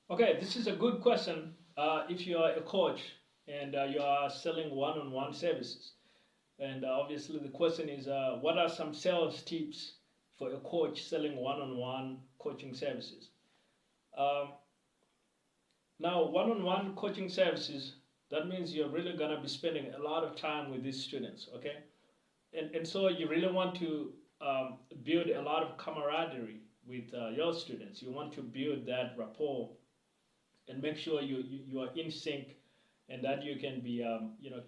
Okay, this is a good question. If you are a coach and you are selling one-on-one services, and obviously the question is, what are some sales tips for a coach selling one-on-one coaching services? Um, Now, one-on-one coaching services, that means you're really gonna be spending a lot of time with these students, okay? And so you really want to build a lot of camaraderie with your students. You want to build that rapport and make sure you are in sync and that you can be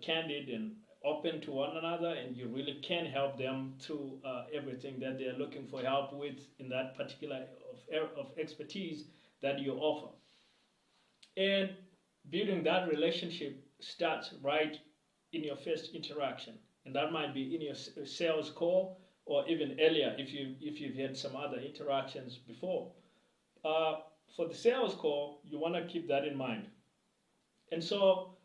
candid and open to one another, and you really can help them through everything that they're looking for help with in that particular of expertise that you offer. And building that relationship starts right in your first interaction, and that might be in your sales call or even earlier if you've had some other interactions before. For the sales call, you want to keep that in mind. And so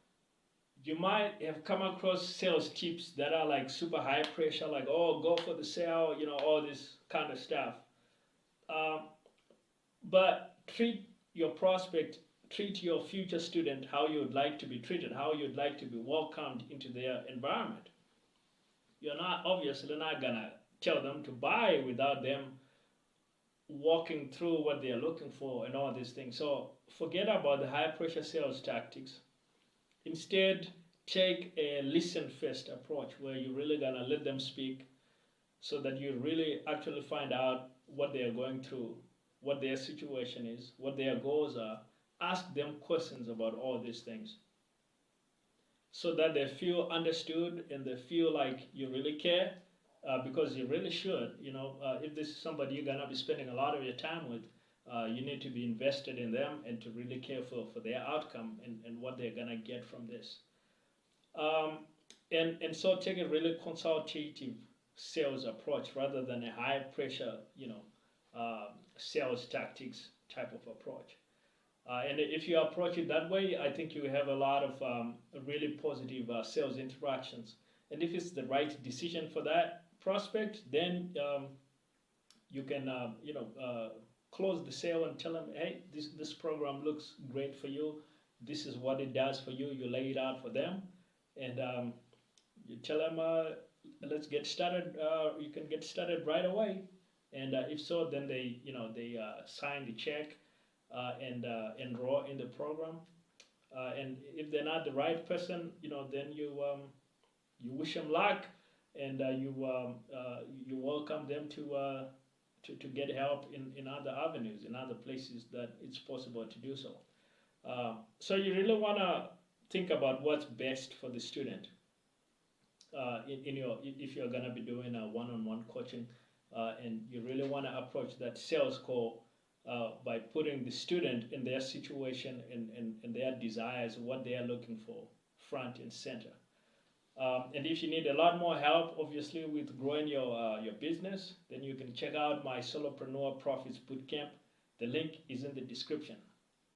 you might have come across sales tips that are like super high pressure, like, oh, go for the sale, all this kind of stuff. Um, but your prospect, treat your future student how you would like to be treated, how you'd like to be welcomed into their environment. You're not obviously not gonna tell them to buy without them walking through what they're looking for and all these things. So forget about the high pressure sales tactics. Instead, take a listen first approach where you're really gonna let them speak so that you really actually find out what they are going through, what their situation is, what their goals are. Ask them questions about all these things so that they feel understood and they feel like you really care, because you really should. If this is somebody you're gonna be spending a lot of your time with, you need to be invested in them and to really care for their outcome and what they're gonna get from this. Um, and so take a really consultative sales approach rather than a high pressure, sales tactics type of approach. And if you approach it that way, I think you have a lot of really positive sales interactions. And if it's the right decision for that prospect, then you can, close the sale and tell them, hey, this program looks great for you. This is what it does for you. You lay it out for them, and you tell them, let's get started. You can get started right away. And if so, then they sign the check and enroll in the program. And if they're not the right person, then you wish them luck, and you welcome them to get help in other avenues, in other places that it's possible to do so. So you really want to think about what's best for the student in your if you're gonna be doing a one-on-one coaching, and you really want to approach that sales call by putting the student in their situation and their desires, what they are looking for, front and center. And if you need a lot more help, obviously, with growing your business, then you can check out my Solopreneur Profits Bootcamp. The link is in the description.